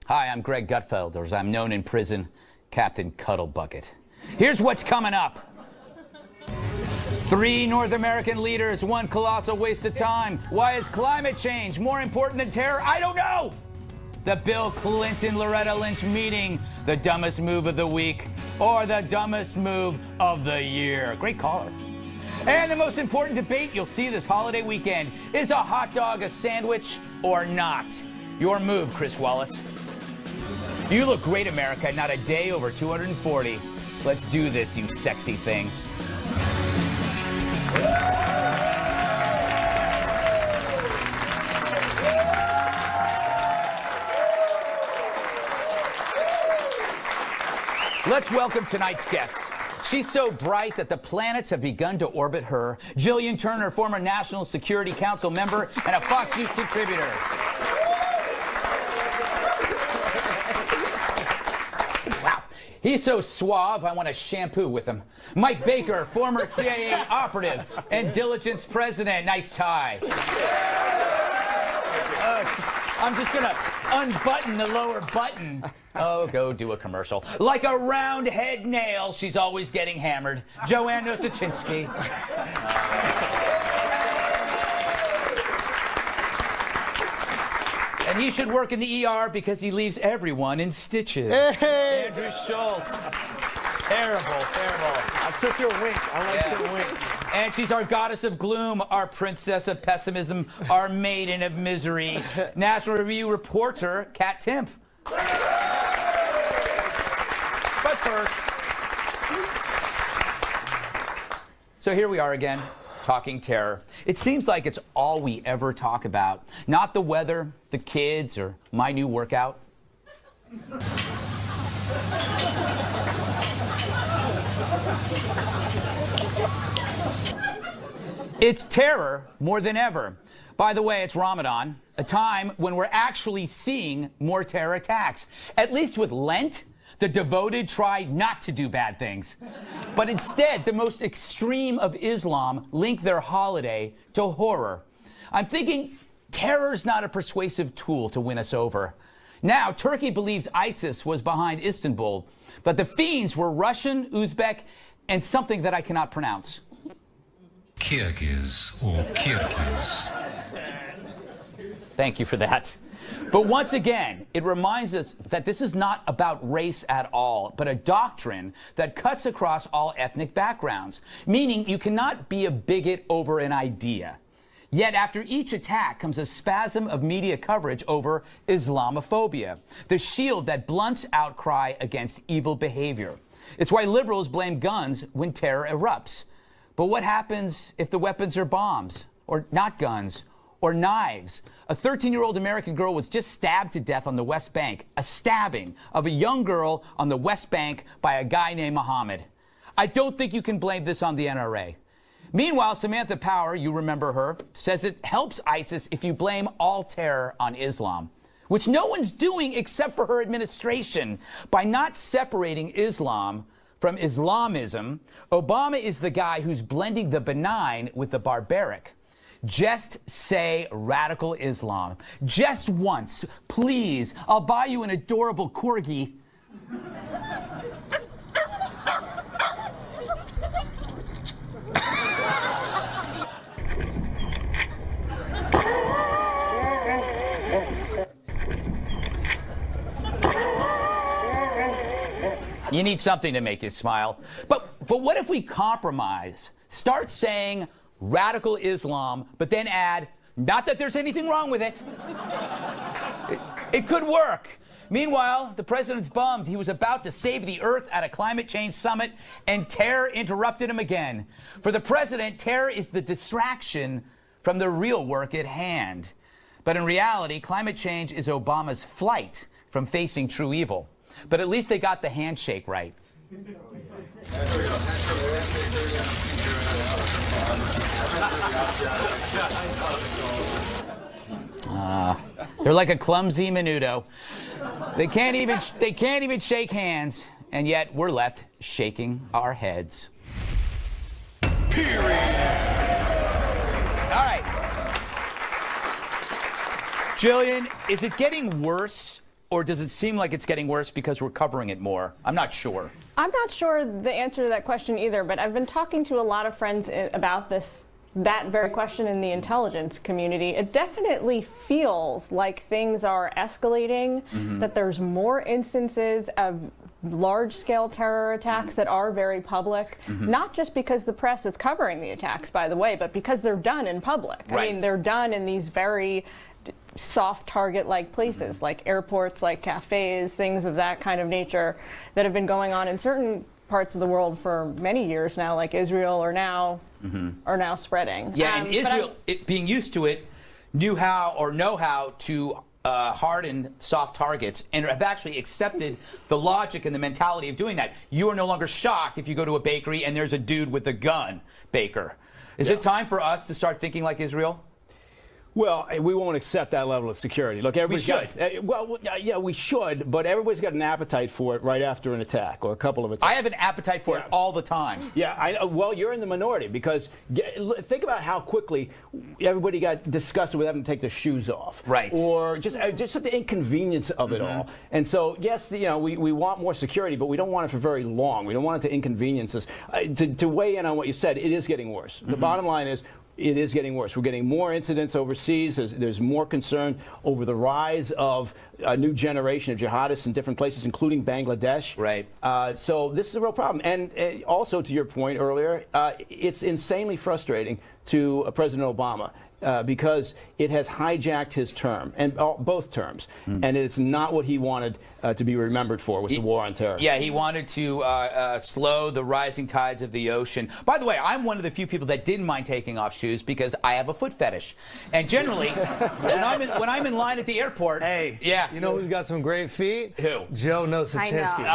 Hi, I'm Greg Gutfeld, or as I'm known in prison, Captain Cuddlebucket. Here's what's coming up. 3 North American leaders, 1 colossal waste of time. Why is climate change more important than terror? I don't know. The Bill Clinton-Loretta Lynch meeting, the dumbest move of the week, or the dumbest move of the year. Great caller. And the most important debate you'll see this holiday weekend, is a hot dog a sandwich or not? Your move, Chris Wallace. You look great, America, not a day over 240. Let's do this, you sexy thing. Let's welcome tonight's guests. She's so bright that the planets have begun to orbit her. Gillian Turner, former National Security Council member and a Fox News contributor. Wow, he's so suave, I want to shampoo with him. Mike Baker, former CIA operative and diligence president. Nice tie. I'm just going to unbutton the lower button. Oh, go do a commercial. Like a round head nail, she's always getting hammered. Joanne Nosuchinsky. And he should work in the ER because he leaves everyone in stitches. Hey. Andrew Schulz. Terrible. I took your wink. I like your wink. And she's our goddess of gloom, our princess of pessimism, our maiden of misery. National Review reporter, Katherine Timpf. But first, so here we are again, talking terror. It seems like it's all we ever talk about. Not the weather, the kids, or my new workout. It's terror more than ever. By the way, it's Ramadan, a time when we're actually seeing more terror attacks. At least with Lent, the devoted try not to do bad things. But instead, the most extreme of Islam link their holiday to horror. I'm thinking terror's not a persuasive tool to win us over. Now, Turkey believes ISIS was behind Istanbul, but the fiends were Russian, Uzbek, and something that I cannot pronounce. Kyrgyz or Kyrgyz. Thank you for that. But once again, it reminds us that this is not about race at all, but a doctrine that cuts across all ethnic backgrounds, meaning you cannot be a bigot over an idea. Yet after each attack comes a spasm of media coverage over Islamophobia, the shield that blunts outcry against evil behavior. It's why liberals blame guns when terror erupts. But what happens if the weapons are bombs, or not guns, or knives? A 13-year-old American girl was just stabbed to death on the West Bank, a stabbing of a young girl on the West Bank by a guy named Muhammad. I don't think you can blame this on the NRA. Meanwhile, Samantha Power, you remember her, says it helps ISIS if you blame all terror on Islam, which no one's doing except for her administration. By not separating Islam from Islamism, Obama is the guy who's blending the benign with the barbaric. Just say radical Islam. Just once, please. I'll buy you an adorable corgi. You need something to make you smile. But what if we compromise? Start saying radical Islam, but then add, not that there's anything wrong with it. It could work. Meanwhile, the president's bummed. He was about to save the earth at a climate change summit, and terror interrupted him again. For the president, terror is the distraction from the real work at hand. But in reality, climate change is Obama's flight from facing true evil. But at least they got the handshake right. They're like a clumsy menudo. They can't even shake hands, and yet we're left shaking our heads. Period. All right. Gillian, is it getting worse or does it seem like it's getting worse because we're covering it more? I'm not sure. I'm not sure the answer to that question either, but I've been talking to a lot of friends about that very question in the intelligence community. It definitely feels like things are escalating, that there's more instances of large-scale terror attacks that are very public, not just because the press is covering the attacks, by the way, but because they're done in public. Right. I mean, they're done in these very soft target-like places, like airports, like cafes, things of that kind of nature that have been going on in certain parts of the world for many years now, like Israel, are now spreading. Yeah, and Israel, being used to it, know how to harden soft targets and have actually accepted the logic and the mentality of doing that. You are no longer shocked if you go to a bakery and there's a dude with a gun, Baker. Is it time for us to start thinking like Israel? Well, we won't accept that level of security. Look, We should. Yeah, we should, but everybody's got an appetite for it right after an attack or a couple of attacks. I have an appetite for it all the time. Yeah, well, you're in the minority because think about how quickly everybody got disgusted with having to take their shoes off. Right. Or just the inconvenience of it all. And so, yes, we want more security, but we don't want it for very long. We don't want it to inconvenience us. To weigh in on what you said, it is getting worse. The bottom line is, it is getting worse. We're getting more incidents overseas. There's more concern over the rise of a new generation of jihadists in different places, including Bangladesh. Right. So this is a real problem. And also, to your point earlier, it's insanely frustrating to President Obama. Because it has hijacked his term, and both terms, and it's not what he wanted to be remembered for, was the war on terror. Yeah, he wanted to slow the rising tides of the ocean. By the way, I'm one of the few people that didn't mind taking off shoes because I have a foot fetish. And generally, when I'm in line at the airport, You know who's got some great feet? Who? Joe Nosuchinsky.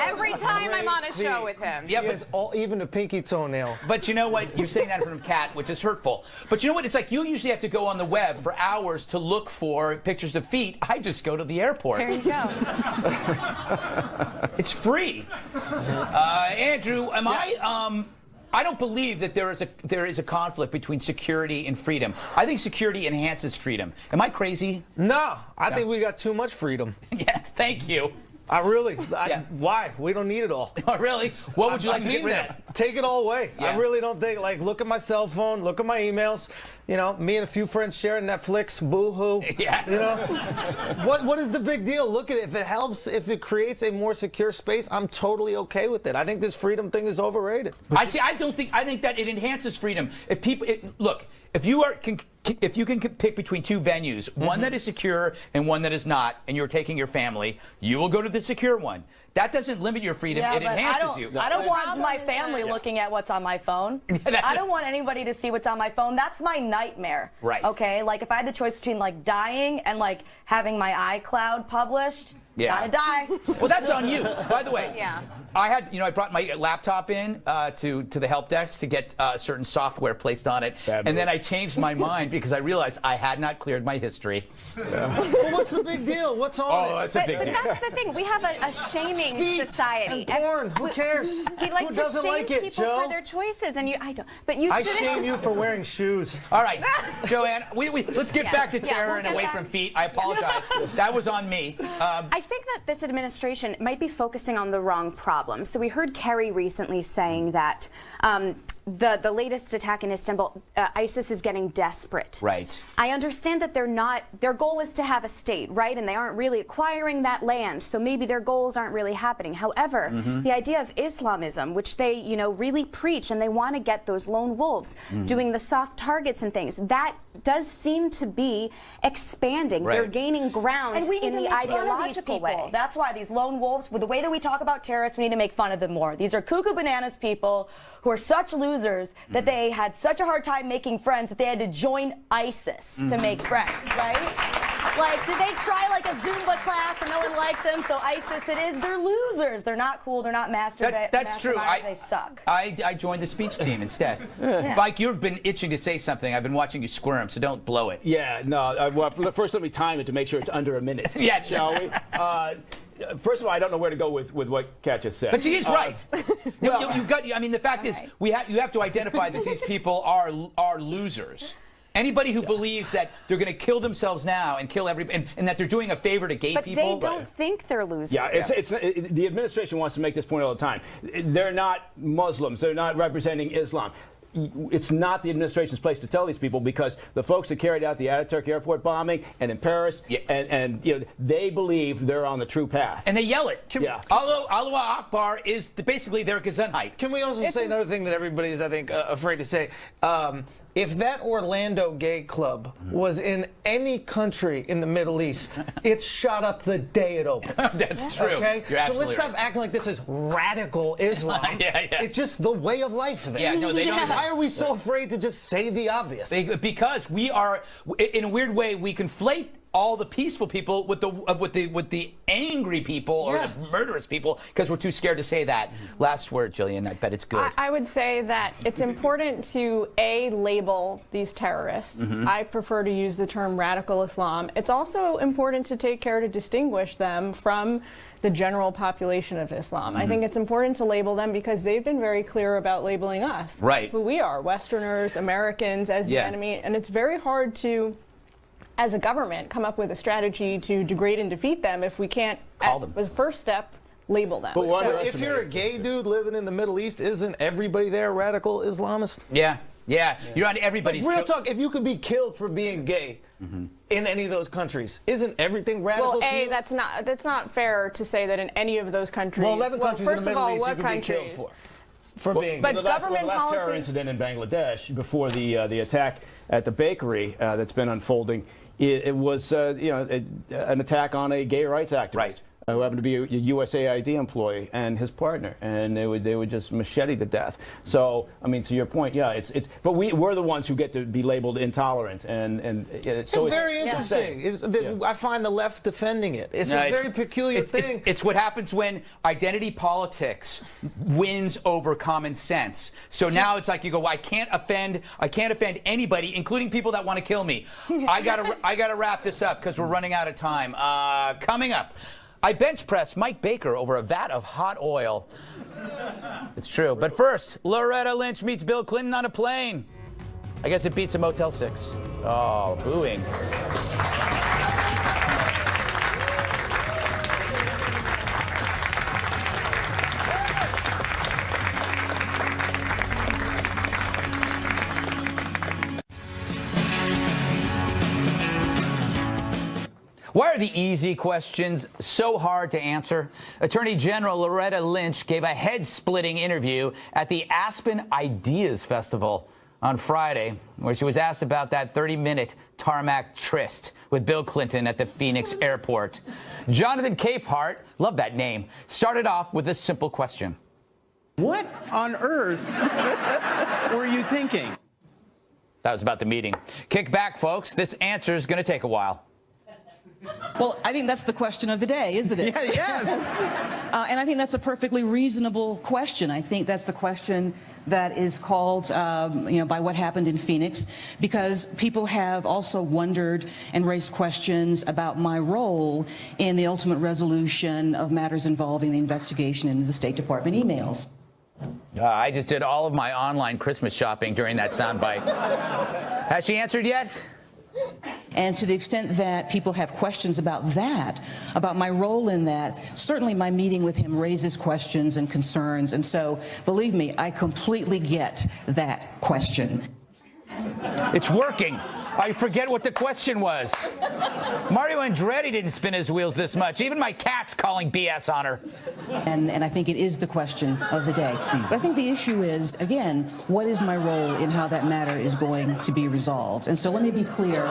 Every time I'm on a show with him. Yeah, He has even a pinky toenail. But you know what? You're saying that in front of Kat, which is hurtful. But you know what? It's like you usually have to go on the web for hours to look for pictures of feet. I just go to the airport. There you go. It's free. Andrew, I don't believe that there is a conflict between security and freedom. I think security enhances freedom. Am I crazy? No, I think we got too much freedom. Yeah, thank you. Why? We don't need it all. Oh, really? What would you like to get rid of? Take it all away. Yeah. I really don't think, look at my cell phone, look at my emails. Me and a few friends sharing Netflix, boo-hoo. Yeah. What is the big deal? Look at it. If it helps, if it creates a more secure space, I'm totally okay with it. I think this freedom thing is overrated. I think that it enhances freedom. If people, if you can pick between two venues, one that is secure and one that is not, and you're taking your family, you will go to the secure one. That doesn't limit your freedom. It enhances you. I don't want my family looking at what's on my phone. I don't want anybody to see what's on my phone. That's my nightmare. Right. Okay? If I had the choice between dying and having my iCloud published, gotta die. Well, that's on you. By the way, Yeah. I brought my laptop in to the help desk to get certain software placed on it, and then I changed my mind because I realized I had not cleared my history. Well, what's the big deal? What's on it? It's a big But deal. that's the thing. We have a shaming Feet society. and porn. Who cares? We like Who to doesn't shame like it, people Joe? for their choices, and I don't. But you I shouldn't. shame you for wearing shoes. All right, Joanne, let's get Yes. back to Yeah, terror we'll and get away back. from feet. I apologize. That was on me. I think that this administration might be focusing on the wrong problem. So we heard Kerry recently saying that the latest attack in Istanbul, ISIS is getting desperate. Right. I understand that their goal is to have a state, right? And they aren't really acquiring that land, so maybe their goals aren't really happening. However, the idea of Islamism, which they, really preach, and they want to get those lone wolves doing the soft targets and things, that does seem to be expanding. Right. They're gaining ground And we need in to the make fun of these ideological people. way. That's why these lone wolves, with the way that we talk about terrorists, we need to make fun of them more. These are cuckoo bananas people who are such losers that they had such a hard time making friends that they had to join ISIS to make friends, right? Did they try a Zumba class and no one liked them? So ISIS it is. They're losers. They're not cool. They're not That's true. They suck. I joined the speech team instead. Mike, you've been itching to say something. I've been watching you squirm, so don't blow it. Yeah, no. Well, first let me time it to make sure it's under a minute. Yeah. Shall we? First of all, I don't know where to go with what Kat just said. But she is right. You've got. I mean, the fact is, you have to identify that these people are losers. Anybody who believes that they're going to kill themselves now and kill everybody, and that they're doing a favor to gay But people. they don't think they're losers. Yeah, the administration wants to make this point all the time. They're not Muslims. They're not representing Islam. It's not the administration's place to tell these people, because the folks that carried out the Ataturk airport bombing and in Paris, and you know, they believe they're on the true path. And they yell it. Allah Akbar is basically their Gesundheit. Can we also say another thing that everybody is, I think, afraid to say? If that Orlando gay club was in any country in the Middle East, it's shot up the day it opened. That's true. Okay? You're so let's absolutely stop acting like this is radical Islam. It's just the way of life there. Yeah, no, they don't. Why are we so afraid to just say the obvious? Because we are, in a weird way, we conflate all the peaceful people with the angry people or the murderous people, because we're too scared to say that. Last word, Gillian. I bet it's good. I would say that it's important to label these terrorists. I prefer to use the term radical Islam. It's also important to take care to distinguish them from the general population of Islam. I think it's important to label them because they've been very clear about labeling us, who we are, Westerners, Americans, as the enemy, and it's very hard to, as a government, come up with a strategy to degrade and defeat them if we can't, the first step, label them. But if you're a gay dude living in the Middle East, isn't everybody there radical Islamist? Yeah. You're on everybody's. Real talk, if you could be killed for being gay in any of those countries, isn't everything radical to you? That's not fair to say that in any of those countries. Well, 11 countries in first the of Middle all, East what you could be killed countries? for being But gay. The last policy- terror incident in Bangladesh, before the attack at the bakery that's been unfolding, it was an attack on a gay rights activist who happened to be a USAID employee and his partner, and they would just machete to death. So, I mean, to your point, but we're the ones who get to be labeled intolerant, and it's very interesting. I find the left defending it. It's a very peculiar thing. It's what happens when identity politics wins over common sense. So now it's like you go, well, I can't offend anybody, including people that want to kill me. I gotta wrap this up because we're running out of time. Coming up, I bench press Mike Baker over a vat of hot oil. It's true. But first, Loretta Lynch meets Bill Clinton on a plane. I guess it beats a Motel 6. Oh, booing. Why are the easy questions so hard to answer? Attorney General Loretta Lynch gave a head-splitting interview at the Aspen Ideas Festival on Friday, where she was asked about that 30-minute Tarmac tryst with Bill Clinton at the Phoenix airport. Jonathan Capehart, love that name, started off with a simple question. What on earth were you thinking? That was about the meeting. Kick back, folks. This answer is going to take a while. Well, I think that's the question of the day, isn't it? Yes. And I think that's a perfectly reasonable question. I think that's the question that is called, by what happened in Phoenix, because people have also wondered and raised questions about my role in the ultimate resolution of matters involving the investigation into the State Department emails. I just did all of my online Christmas shopping during that soundbite. Has she answered yet? And to the extent that people have questions about that, about my role in that, certainly my meeting with him raises questions and concerns. And so, believe me, I completely get that question. It's working. I forget what the question was. Mario Andretti didn't spin his wheels this much. Even my cat's calling BS on her. And I think it is the question of the day. But I think the issue is, again, what is my role in how that matter is going to be resolved? And so let me be clear.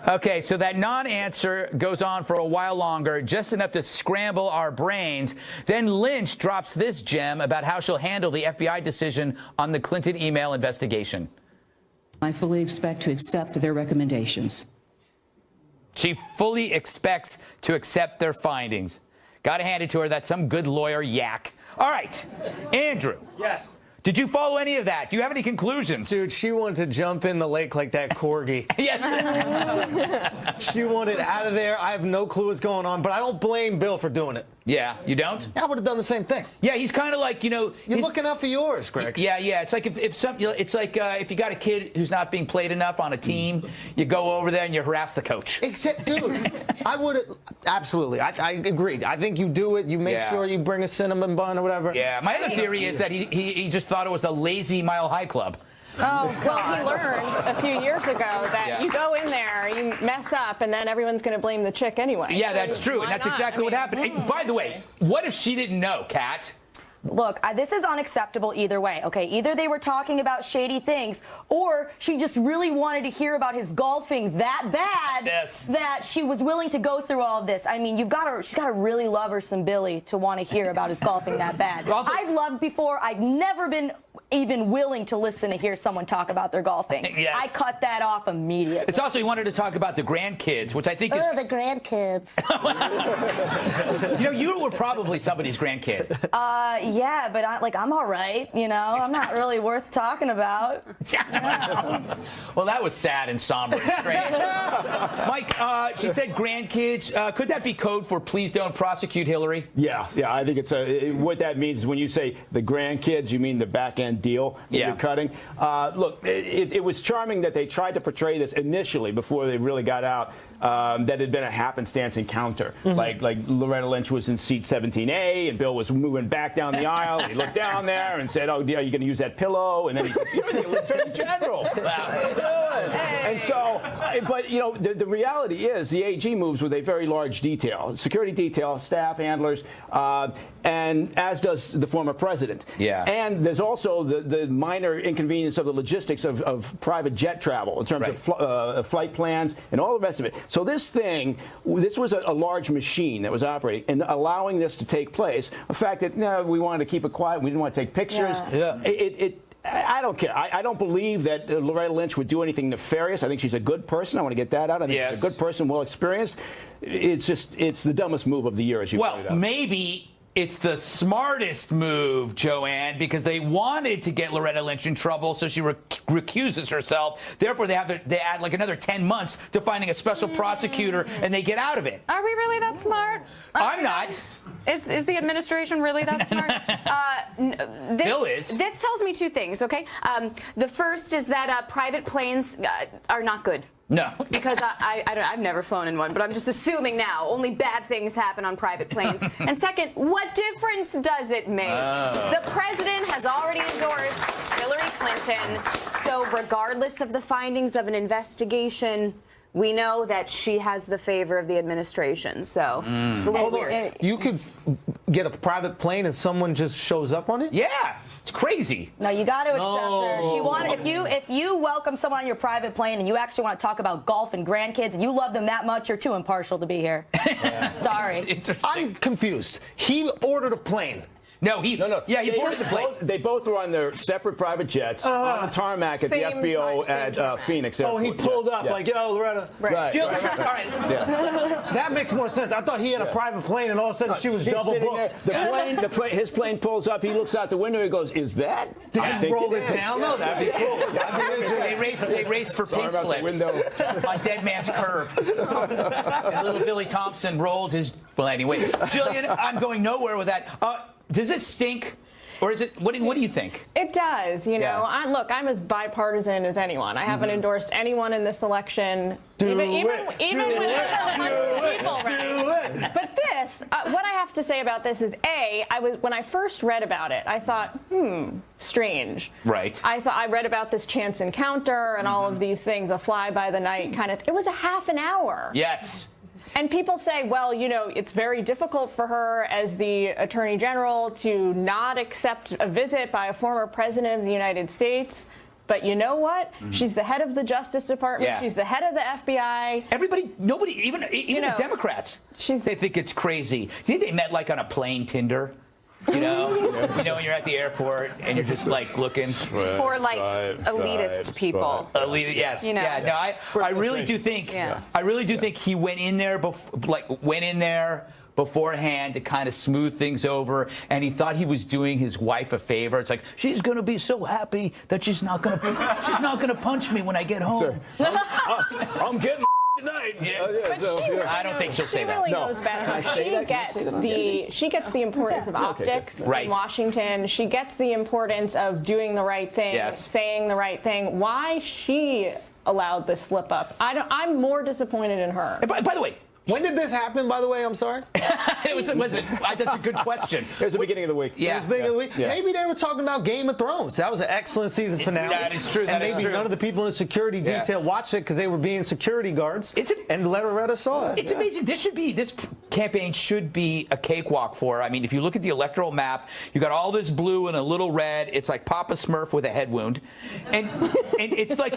Okay, so that non-answer goes on for a while longer, just enough to scramble our brains. Then Lynch drops this gem about how she'll handle the FBI decision on the Clinton email investigation. I fully expect to accept their recommendations. She fully expects to accept their findings. Got to hand it to her. That's some good lawyer yak. All right, Andrew. Yes. Did you follow any of that? Do you have any conclusions? Dude, she wanted to jump in the lake like that corgi. Yes. She wanted out of there. I have no clue what's going on, but I don't blame Bill for doing it. Yeah, you don't? I would have done the same thing. Yeah, he's kind of like, You're looking out for yours, Greg. Yeah. It's like if you got a kid who's not being played enough on a team, you go over there and you harass the coach. Except, dude, I would absolutely. I agreed. I think you do it. You make sure you bring a cinnamon bun or whatever. Yeah. My other theory is that he just thought it was a lazy Mile High Club. Oh, well, he learned a few years ago that you go in there, you mess up, and then everyone's going to blame the chick anyway. Yeah, that's true, and that's exactly what happened. And by the way, what if she didn't know, Kat? Look, this is unacceptable either way, okay? Either they were talking about shady things, or she just really wanted to hear about his golfing that bad that she was willing to go through all of this. I mean, she's got to really love her some Billy to want to hear about his golfing that bad. I've loved before. I've never been even willing to listen to hear someone talk about their golfing. Yes. I cut that off immediately. It's also he wanted to talk about the grandkids, which I think is... Oh, the grandkids. You were probably somebody's grandkid. Yeah, but I'm all right, I'm not really worth talking about. Well, that was sad and somber and strange. Mike, she said grandkids. Could that be code for please don't prosecute Hillary? Yeah, I think it's what that means is when you say the grandkids, you mean the back-end deal that you're cutting. Look, it was charming that they tried to portray this initially before they really got out, that had been a happenstance encounter. Like Loretta Lynch was in seat 17A and Bill was moving back down the aisle. He looked down there and said, "Oh, are you going to use that pillow?" And then he said, "You're the Attorney General. Wow. What are you doing?" And so, but the reality is the AG moves with a very large detail, security detail, staff, handlers, and as does the former president. Yeah. And there's also the minor inconvenience of the logistics of private jet travel in terms of flight plans and all the rest of it. So this was a large machine that was operating and allowing this to take place. The fact that we wanted to keep it quiet, we didn't want to take pictures. Yeah. I don't care. I don't believe that Loretta Lynch would do anything nefarious. I think she's a good person. I want to get that out. I think she's a good person, well experienced. It's the dumbest move of the year, as you pointed out. Well, maybe it's the smartest move, Joanne, because they wanted to get Loretta Lynch in trouble, so she recuses herself. Therefore, they add like another 10 months to finding a special prosecutor, and they get out of it. Are we really that smart? I'm not. Is the administration really that smart? Bill is. This tells me two things, okay? The first is that private planes are not good. No. Because I've never flown in one, but I'm just assuming now only bad things happen on private planes. And second, what difference does it make? The president has already endorsed Hillary Clinton, so regardless of the findings of an investigation, we know that she has the favor of the administration, so it's a little weird. You could get a private plane and someone just shows up on it? Yeah, it's crazy. No, you got to accept her. She wanted if you welcome someone on your private plane and you actually want to talk about golf and grandkids and you love them that much, you're too impartial to be here. Sorry. I'm confused. He ordered a plane. No. Yeah, he boarded the plane. They both were on their separate private jets on the tarmac at the FBO at Phoenix Airport. Oh, he pulled up like, yo, Loretta. Right. All right. That makes more sense. I thought he had a private plane and all of a sudden she was She's double sitting booked. there. His plane pulls up. He looks out the window. He goes, "Is that?" Did he roll it down? No, that'd be cool. They raced for pink slips on Dead Man's Curve. And little Billy Thompson rolled his... Well, anyway. Gillian, I'm going nowhere with that. Does it stink? Or is it? What do you think? It does. Look, I'm as bipartisan as anyone. I haven't endorsed anyone in this election. Even when people, right? But this, what I have to say about this is, when I first read about it, I thought, strange. Right. I read about this chance encounter and all of these things, a fly-by-the-night kind of. It was a half an hour. Yes. And people say, well, it's very difficult for her as the Attorney General to not accept a visit by a former president of the United States. But you know what? She's the head of the Justice Department. Yeah. She's the head of the FBI. Nobody, even the Democrats, they think it's crazy. Do you think they met like on a plane Tinder? When you're at the airport and you're just like looking for like elitist people. Elite, yes. Yeah. No, I really do think. Yeah. I really do think he went in there beforehand to kind of smooth things over, and he thought he was doing his wife a favor. It's like she's going to be so happy that she's not going to punch me when I get home. I'm getting Good night. I don't think she'll say that. She really knows better. She gets the importance of optics in Washington. She gets the importance of doing the right thing, saying the right thing. Why she allowed this slip up? I'm more disappointed in her. By the way, when did this happen, by the way? I'm sorry. Was it? That's a good question. It was the beginning of the week. Yeah. It was the beginning of the week. Yeah. Maybe they were talking about Game of Thrones. That was an excellent season finale. That is true. And maybe none of the people in the security detail watched it because they were being security guards. And Loretta saw it. It's amazing. This campaign should be a cakewalk for her. I mean, if you look at the electoral map, you got all this blue and a little red. It's like Papa Smurf with a head wound, and it's like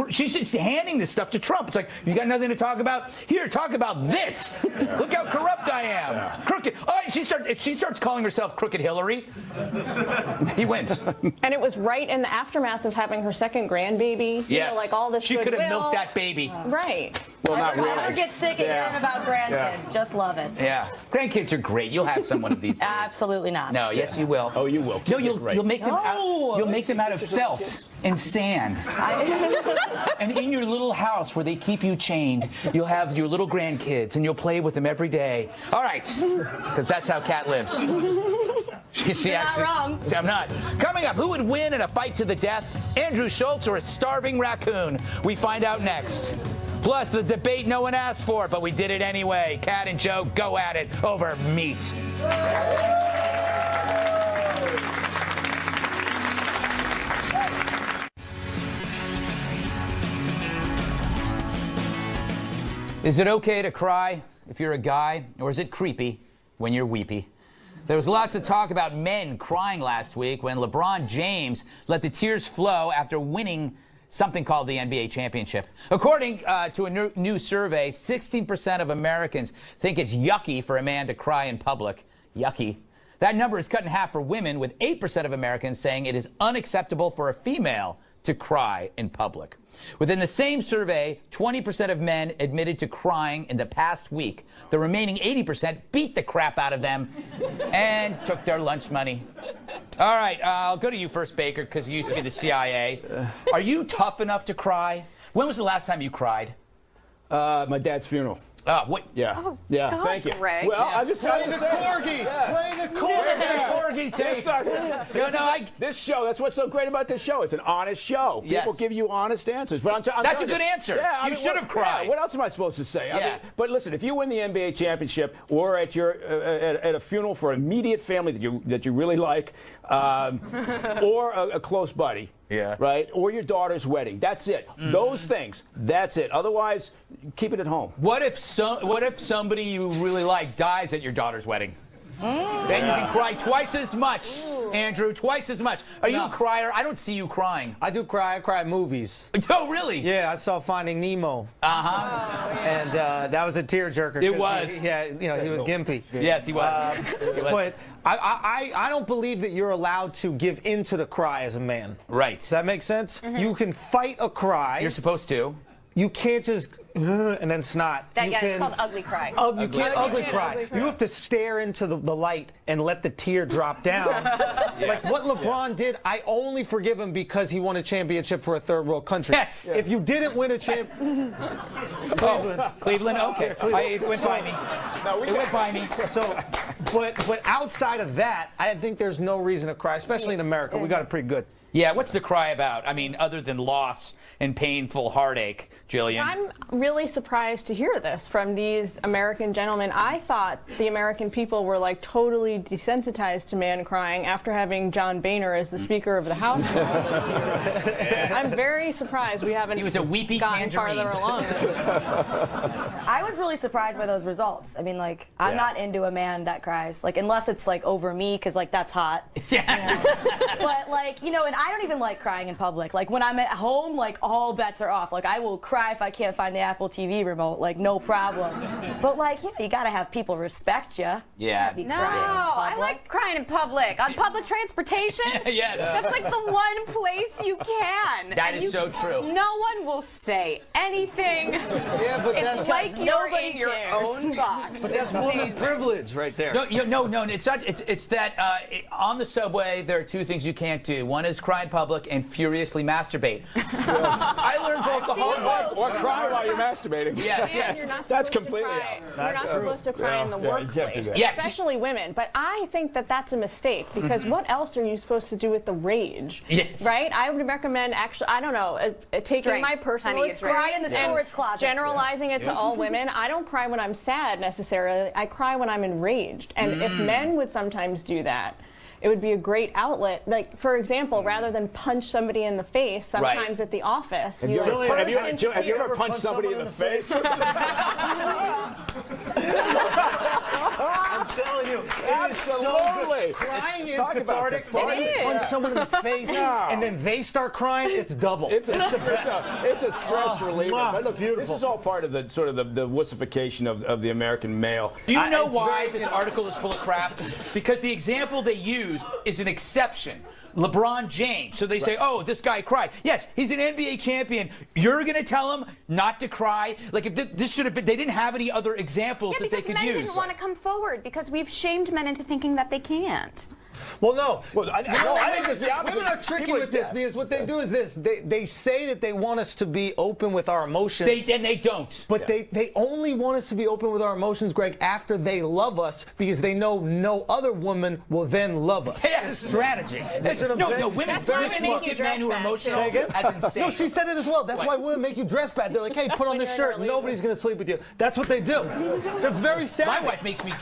she's just handing this stuff to Trump. It's like, you got nothing to talk about. Here, talk about this. Look how corrupt I am. Crooked. Oh, if she starts calling herself Crooked Hillary, he wins. And it was right in the aftermath of having her second grandbaby. Yes. You know, like all this She could have milked that baby. Right. Well, not really. I never get sick of hearing about grandkids. Just love it. Yeah. Grandkids are great. You'll have some one of these days. Absolutely not. No, yes, you will. Oh, you will. No, you'll make them out. You'll make them out of felt and sand. And in your little house where they keep you chained, you'll have your little grandkids, and you'll play with them every day. All right, because that's how Kat lives. You're not wrong. I'm not. Coming up, who would win in a fight to the death? Andrew Schulz or a starving raccoon? We find out next. Plus, the debate no one asked for, but we did it anyway. Kat and Joe go at it over meat. Is it okay to cry if you're a guy, or is it creepy when you're weepy? There was lots of talk about men crying last week when LeBron James let the tears flow after winning something called the NBA championship. According to a new survey, 16% of Americans think it's yucky for a man to cry in public. Yucky. That number is cut in half for women, with 8% of Americans saying it is unacceptable for a female to cry in public. Within the same survey, 20% of men admitted to crying in the past week. The remaining 80% beat the crap out of them and took their lunch money. All right, I'll go to you first, Baker, because you used to be the CIA. Are you tough enough to cry? When was the last time you cried? My dad's funeral. What? Yeah. Oh, yeah. God, Thank you. Greg. Well, I just Play the corgi. Yeah. Play the corgi. This show, that's what's so great about this show. It's an honest show. People give you honest answers. But That's a good answer. Yeah, you should have cried. Yeah, what else am I supposed to say? Yeah. I mean, but listen, if you win the NBA championship or at your at a funeral for an immediate family that you really like, or a close buddy, right, or your daughter's wedding, that's it. Those things, that's it. Otherwise, keep it at home. What if somebody you really like dies at your daughter's wedding? Then you can cry twice as much, Andrew, twice as much. Are you a crier? I don't see you crying. I do cry. I cry at movies. Oh, really? Yeah, I saw Finding Nemo. And that was a tearjerker. It was. He was gimpy. Yes, he was. But I don't believe that you're allowed to give in to the cry as a man. Right. Does that make sense? You can fight a cry. You're supposed to. You can't just and then snot. It's called ugly cry. You can't ugly cry. You have to stare into the light and let the tear drop down. Like what LeBron did, I only forgive him because he won a championship for a third world country. Yes. If you didn't win a Cleveland. Okay. It went by me. It went by me. So, but outside of that, I think there's no reason to cry, especially in America. We got it pretty good. Yeah, what's the cry about? I mean, other than loss and painful heartache, Gillian. I'm really surprised to hear this from these American gentlemen. I thought the American people were like totally desensitized to man crying after having John Boehner as the Speaker of the House for all those years. I'm very surprised we haven't He was a weepy gotten tangerine. farther along. I was really surprised by those results. I mean, like, I'm not into a man that cries, like, unless it's like over me, because like that's hot. Yeah. But like, and I don't even like crying in public. Like when I'm at home, like all bets are off. Like I will cry if I can't find the Apple TV remote, like no problem. But like, you gotta have people respect you. Yeah. No, I like crying in public. On public transportation? Yes. That's like the one place you can. That is so true. No one will say anything. Yeah, but It's like you're Nobody in your cares. own box. But that's woman privilege right there. No, no, it's not. It's that on the subway there are two things you can't do. One is cry in public and furiously masturbate. I learned both the hard way. Or cry while you're masturbating. Yes, And yes. you're not That's supposed to completely cry. out. You're not supposed to cry in the you can't do workplace, that. Yes. especially women. But I think that that's a mistake because what else are you supposed to do with the rage? Yes. Right? I would recommend actually, I don't know, taking Drink. my personal Honey is right. Cry in the and storage closet. generalizing it to all women. I don't cry when I'm sad necessarily. I cry when I'm enraged. And if men would sometimes do that, it would be a great outlet. Like, for example, rather than punch somebody in the face, sometimes at the office, Have you burst into ever tears. punched somebody in the face? I'm telling you, it is so Absolutely. good. Crying is Talk about cathartic. cathartic. When you punch someone in the face and then they start crying, it's double. It's a stress reliever. wow, But it's look, beautiful. this is all part of the sort of the wussification of the American male. Do you know It's why very- this article is full of crap? Because the example they use is an exception. LeBron James. So they say, oh, this guy cried. Yes, he's an NBA champion. You're going to tell him not to cry? Like, if this should have been, they didn't have any other examples Yeah, that they because could men use. didn't want to come forward because we've shamed men into thinking that they can't. Well, no. Well, I think it's the opposite. Women are tricky People- with this because what they do is this. They say that they want us to be open with our emotions. And they don't. But they only want us to be open with our emotions, Greg, after they love us because they know no other woman will then love us. Yeah, it's strategy. That's what I'm saying. No, women That's why very women make you look at men dress who are bad, emotional. Say again? That's insane. No, she said it as well. That's why women make you dress bad. They're like, hey, put on this shirt. Nobody's going to sleep with you. That's what they do. They're very sad. My wife makes me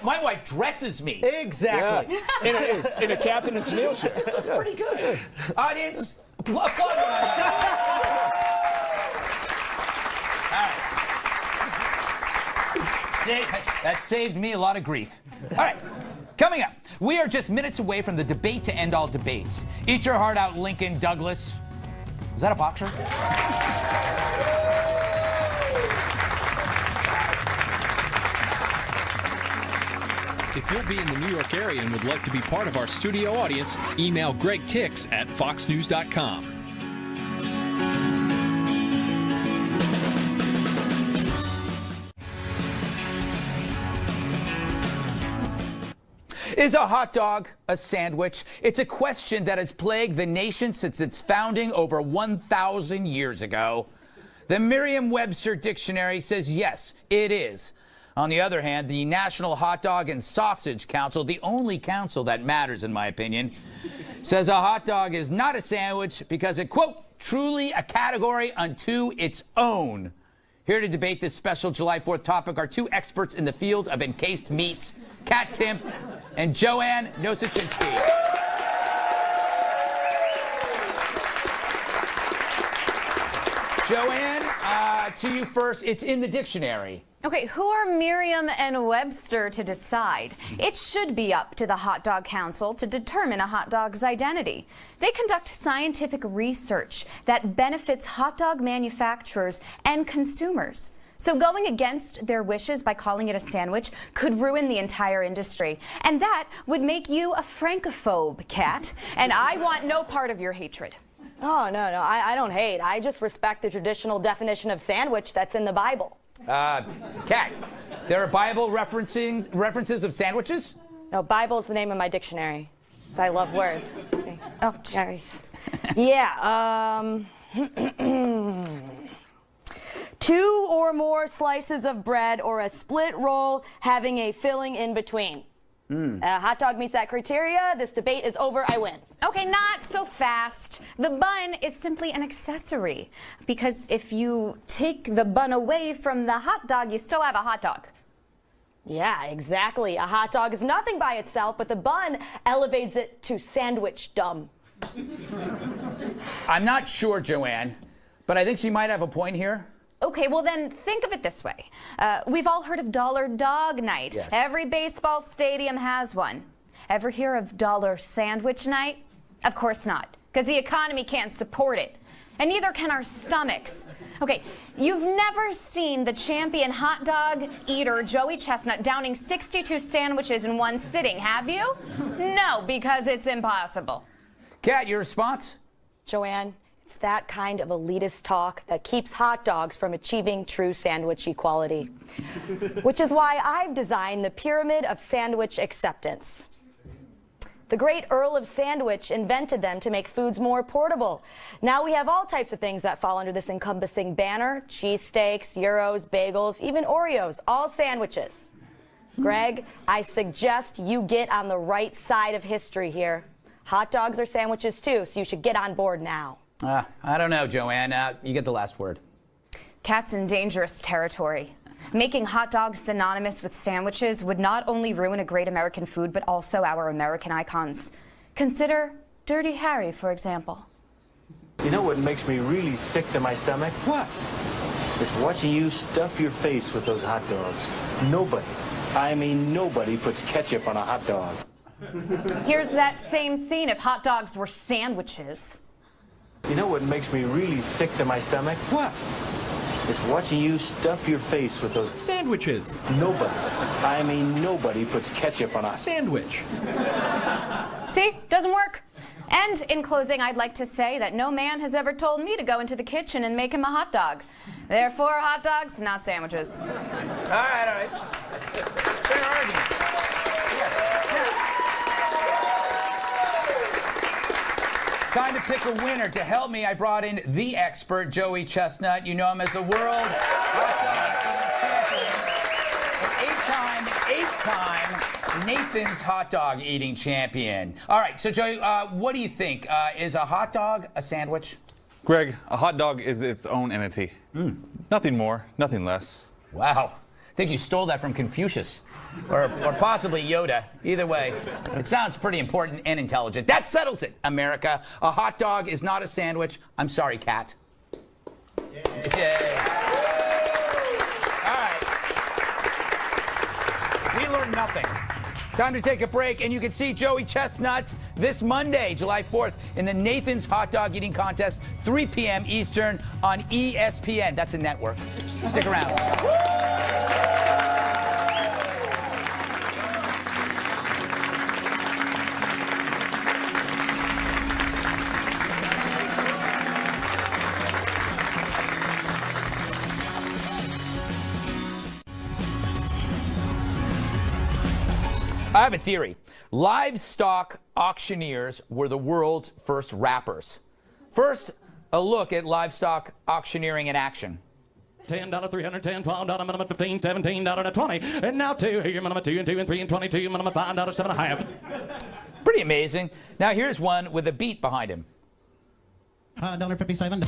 my wife dresses me. Exactly. Yeah. In a Captain and Sneal shirt. That's pretty good. Audience, applaud for that. All right. That saved me a lot of grief. All right. Coming up, we are just minutes away from the debate to end all debates. Eat your heart out, Lincoln Douglas. Is that a boxer? If you'll be in the New York area and would like to be part of our studio audience, email Greg Tix at foxnews.com. Is a hot dog a sandwich? It's a question that has plagued the nation since its founding over 1,000 years ago. The Merriam-Webster Dictionary says yes, it is. On the other hand, the National Hot Dog and Sausage Council, the only council that matters in my opinion, says a hot dog is not a sandwich because it, quote, truly a category unto its own. Here to debate this special July 4th topic are two experts in the field of encased meats, Katherine Timpf and Joanne Nosuchinsky. Joanne, to you first. It's in the dictionary. Okay, who are Merriam and Webster to decide? It should be up to the Hot Dog Council to determine a hot dog's identity. They conduct scientific research that benefits hot dog manufacturers and consumers. So going against their wishes by calling it a sandwich could ruin the entire industry. And that would make you a francophobe, Kat. And I want no part of your hatred. Oh, no, I don't hate. I just respect the traditional definition of sandwich that's in the Bible. Kat, there are Bible references of sandwiches? No, Bible's the name of my dictionary. 'Cause I love words. Okay. Oh, jeez. Yeah, 2 or more slices of bread or a split roll having a filling in between. Hot dog meets that criteria. This debate is over. I win. Okay, not so fast. The bun is simply an accessory. Because if you take the bun away from the hot dog, you still have a hot dog. Yeah, exactly. A hot dog is nothing by itself, but the bun elevates it to sandwich-dom. I'm not sure, Joanne, but I think she might have a point here. Okay, well then think of it this way. We've all heard of Dollar Dog Night. Yes. Every baseball stadium has one. Ever hear of Dollar Sandwich Night? Of course not, because the economy can't support it. And neither can our stomachs. Okay, you've never seen the champion hot dog eater, Joey Chestnut, downing 62 sandwiches in one sitting, have you? No, because it's impossible. Kat, your response? Joanne, It's that kind of elitist talk that keeps hot dogs from achieving true sandwich equality. Which is why I've designed the pyramid of sandwich acceptance. The great Earl of Sandwich invented them to make foods more portable. Now we have all types of things that fall under this encompassing banner: cheesesteaks, gyros, bagels, even Oreos, all sandwiches. Greg, I suggest you get on the right side of history here. Hot dogs are sandwiches too, so you should get on board now. I don't know, Joanne. You get the last word. Cat's in dangerous territory. Making hot dogs synonymous with sandwiches would not only ruin a great American food, but also our American icons. Consider Dirty Harry, for example. You know what makes me really sick to my stomach? What? It's watching you stuff your face with those hot dogs. Nobody, I mean nobody, puts ketchup on a hot dog. Here's that same scene if hot dogs were sandwiches. You know what makes me really sick to my stomach? What? It's watching you stuff your face with those sandwiches. Nobody, I mean nobody, puts ketchup on a sandwich. See? Doesn't work. And in closing, I'd like to say that no man has ever told me to go into the kitchen and make him a hot dog. Therefore, hot dogs, not sandwiches. All right. Fair argument. Time to pick a winner. To help me, I brought in the expert, Joey Chestnut. You know him as the world hot dog champion, an eight-time Nathan's hot dog eating champion. All right, so Joey, what do you think? Is a hot dog a sandwich? Greg, a hot dog is its own entity. Nothing more, nothing less. Wow. I think you stole that from Confucius. Or possibly Yoda. Either way, it sounds pretty important and intelligent. That settles it, America. A hot dog is not a sandwich. I'm sorry, Kat. Yay. All right. We learned nothing. Time to take a break, and you can see Joey Chestnut this Monday, July 4th, in the Nathan's Hot Dog Eating Contest, 3 p.m. Eastern on ESPN. That's a network. Stick around. I have a theory. Livestock auctioneers were the world's first rappers. First, a look at livestock auctioneering in action. $10, $310, $12, minimum 15, $17, and $20. And now two, here, minimum 2 and 2 and 3 and 22, minimum $5, 7.5. Pretty amazing. Now here's one with a beat behind him. $1.57.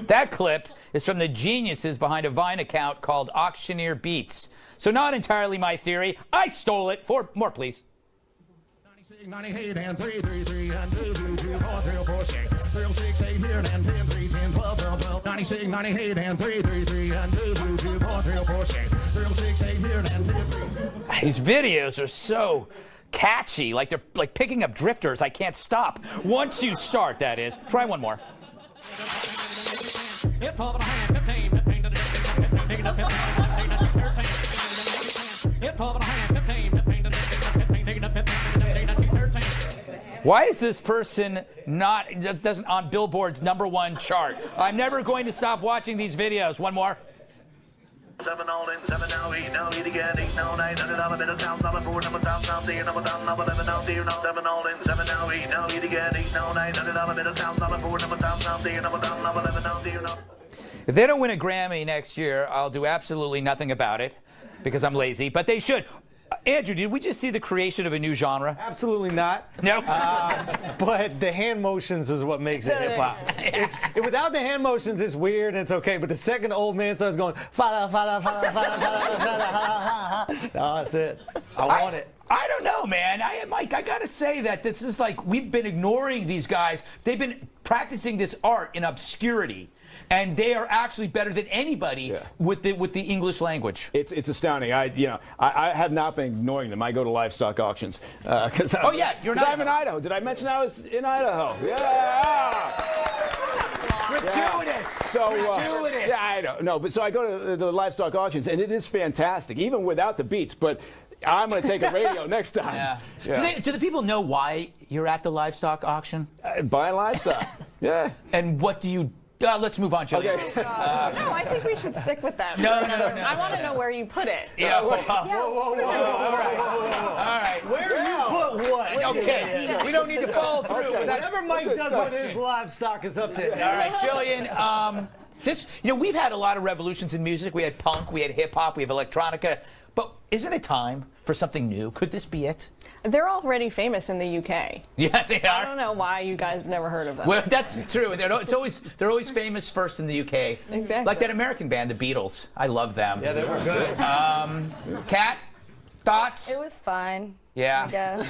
That clip is from the geniuses behind a Vine account called Auctioneer Beats. So not entirely my theory. I stole it. More, please. 98 and 3, 3, 3 and 2, 2, 2, 4, 3, 4, 6, 3, 6, 8 here and 10, 3, 10, 12, 12, 12, 96, 98 and 3, 3, 3 and 2, 2, 2, 4, 3, 4, 6, 3, 6, 8 here and 10, 3. These videos are so catchy, like they're like picking up drifters. I can't stop. Once you start, that is. Try one more. Why is this person not doesn't on Billboard's #1 chart? I'm never going to stop watching these videos. One more. 7 all in, 7 now, 8 now, 8 again, 8 now, 9, $100, bit of sound, $4, number down, now, dear, number down, number 11 now, dear, now, 7 all in, 7 now, 8 now, 8 again, 8 now, 9, $100, bit of sound, $4, number down, now, dear, number down, number 11 now, dear, now. If they don't win a Grammy next year, I'll do absolutely nothing about it because I'm lazy, but they should. Andrew, did we just see the creation of a new genre? Absolutely not. No. But the hand motions is what makes it hip hop. Without the hand motions, it's weird and it's okay. But the second old man starts going, fada, fada, fada, fada, fada, fada, no, that's it. I want it. I don't know, man. Mike, I gotta say that this is like we've been ignoring these guys. They've been practicing this art in obscurity. And they are actually better than anybody with the English language. It's astounding. I have not been ignoring them. I go to livestock auctions because oh yeah, you're in I'm in Idaho. Did I mention I was in Idaho? Yeah. Gratuitous. So, Gratuitous. yeah, I don't know. But so I go to the livestock auctions, and it is fantastic, even without the beats. But I'm going to take a radio next time. Yeah. Yeah. Do the people know why you're at the livestock auction? Buying livestock. Yeah. And what do you? Let's move on, Julia. No, I think we should stick with that. No. I want to know where you put it. Yeah. Whoa. All right. Where do you put what? Okay. We don't need to follow through. Okay. Whatever Mike does with his livestock is up to him. All right, Jillian. We've had a lot of revolutions in music. We had punk, we had hip hop, we have electronica. But isn't it time for something new? Could this be it? They're already famous in the UK. Yeah, they are. I don't know why you guys have never heard of them. Well, that's true. They're always famous first in the UK. Exactly. Like that American band, the Beatles. I love them. Yeah, they were good. Kat, thoughts? It was fine. Yeah. I guess.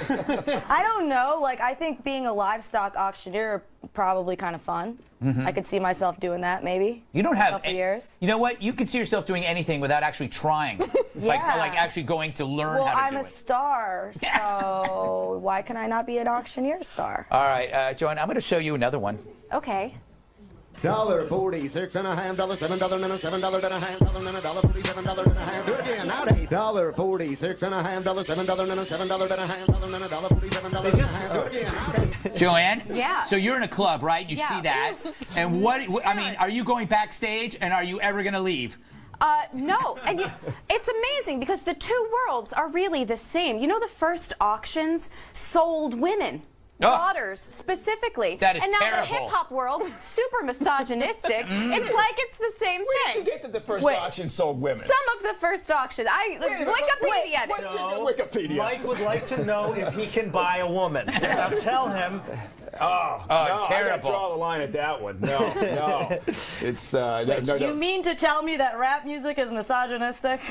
I don't know. Like, I think being a livestock auctioneer probably kind of fun. I could see myself doing that maybe. You don't have a couple years. You know what? You could see yourself doing anything without actually trying. like actually going to learn how to do it. Well, I'm a star, so why can I not be an auctioneer star? All right, Joanne, I'm going to show you another one. Okay. $1.46 and a half, $7 and a $7 and a half, $7 and a $47 and a half. Do it again, now $1.46 and a half, $7 and a $7 and a half, $7 and a $47 and a half. Do it again. Joanne? Yeah. So you're in a club, right? You see that. And I mean, are you going backstage and are you ever going to leave? No, and it's amazing because the two worlds are really the same. You know, the first auctions sold women. Daughters specifically. That is and now terrible. the hip hop world, super misogynistic. It's like it's the same thing. Where did you get that the first auction sold women? Some of the first auctions. Wikipedia. What's your Wikipedia? Mike would like to know if he can buy a woman. Now tell him. No, terrible. I gotta draw the line at that one. No. It's no. You mean to tell me that rap music is misogynistic?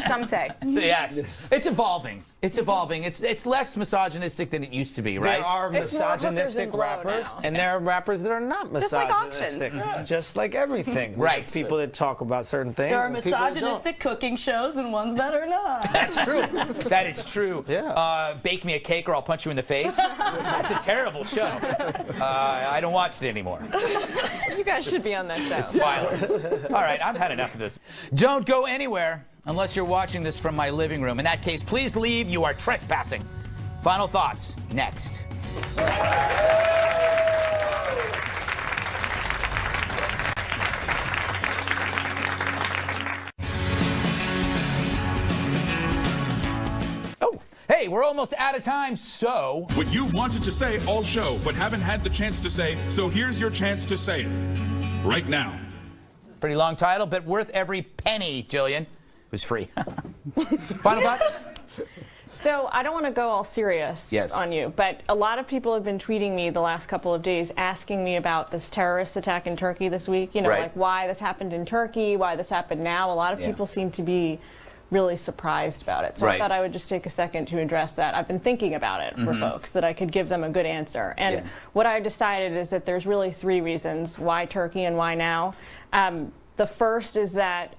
Some say. Yes. It's evolving. It's evolving. It's less misogynistic than it used to be, right? There are It's more hookers misogynistic and blow rappers, now. and there are rappers that are not Just like misogynistic. auctions. Just like everything. Right. People that talk about certain things. There are and people that don't. misogynistic cooking shows and ones that are not. That's true. That is true. Yeah. Bake me a cake or I'll punch you in the face. That's a terrible show. I don't watch it anymore. You guys should be on that show. It's violent. All right, I've had enough of this. Don't go anywhere unless you're watching this from my living room. In that case, please leave. You are trespassing. Final thoughts next. Hey, we're almost out of time, so... What you've wanted to say all show, but haven't had the chance to say, so here's your chance to say it. Right now. Pretty long title, but worth every penny, Jillian. It was free. Final thoughts? So I don't want to go all serious on you, but a lot of people have been tweeting me the last couple of days asking me about this terrorist attack in Turkey this week. You know, like why this happened in Turkey, why this happened now. A lot of people seem to be really surprised about it. So I thought I would just take a second to address that. I've been thinking about it for folks, that I could give them a good answer. And what I decided is that there's really three reasons why Turkey and why now. The first is that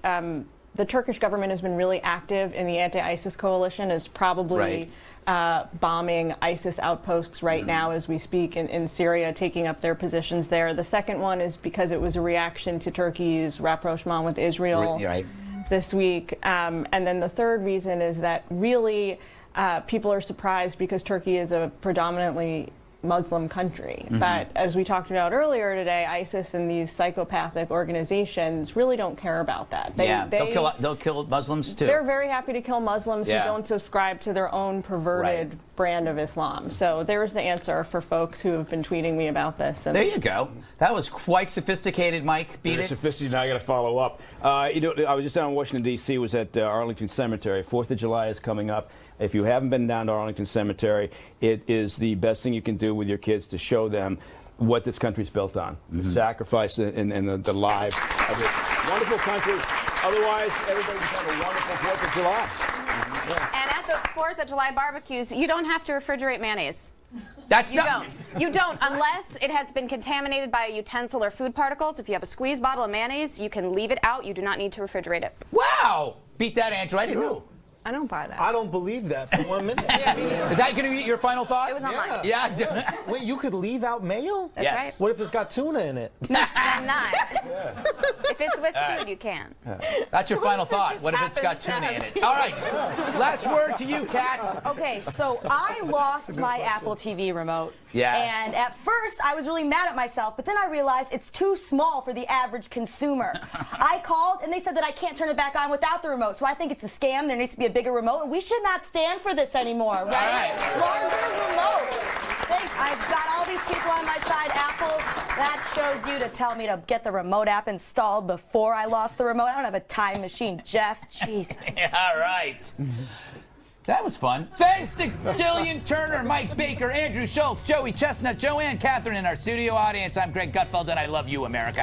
the Turkish government has been really active in the anti-ISIS coalition, is probably bombing ISIS outposts right now as we speak in Syria, taking up their positions there. The second one is because it was a reaction to Turkey's rapprochement with Israel this week. And then the third reason is that really people are surprised because Turkey is a predominantly Muslim country. But as we talked about earlier today, ISIS and these psychopathic organizations really don't care about that. They'll kill Muslims too. They're very happy to kill Muslims who don't subscribe to their own perverted brand of Islam. So there's the answer for folks who have been tweeting me about this. And there you go. That was quite sophisticated, Mike. Beat it. Sophisticated. Now I got to follow up. You know, I was just down in Washington, D.C., was at Arlington Cemetery. 4th of July is coming up. If you haven't been down to Arlington Cemetery, it is the best thing you can do with your kids to show them what this country's built on. The sacrifice and the lives of this wonderful country. Otherwise, everybody just have a wonderful 4th of July. And at those 4th of July barbecues, you don't have to refrigerate mayonnaise. You don't, unless it has been contaminated by a utensil or food particles. If you have a squeeze bottle of mayonnaise, you can leave it out. You do not need to refrigerate it. Wow! Beat that, Andrew. I didn't know. I don't buy that. I don't believe that for 1 minute. Is that going to be your final thought? It was not mine. Yeah. Wait, you could leave out mayo? That's Yes. right. What if it's got tuna in it? Then not. If it's with food, you can. That's your final thought. What if it's got tuna in it? All right. Last word to you, Kat. Okay, so I lost my Apple TV remote. Yeah. And at first, I was really mad at myself, but then I realized it's too small for the average consumer. I called, and they said that I can't turn it back on without the remote, so I think it's a scam. There needs to be a bigger remote, and we should not stand for this anymore, right? right. Larger remote. I've got all these people on my side, Apple. That shows you to tell me to get the remote app installed before I lost the remote. I don't have a time machine, Jeff. Jeez. All right. That was fun. Thanks to Gillian Turner, Mike Baker, Andrew Schulz, Joey Chestnut, Joanne, Katherine, and our studio audience. I'm Greg Gutfeld, and I love you, America.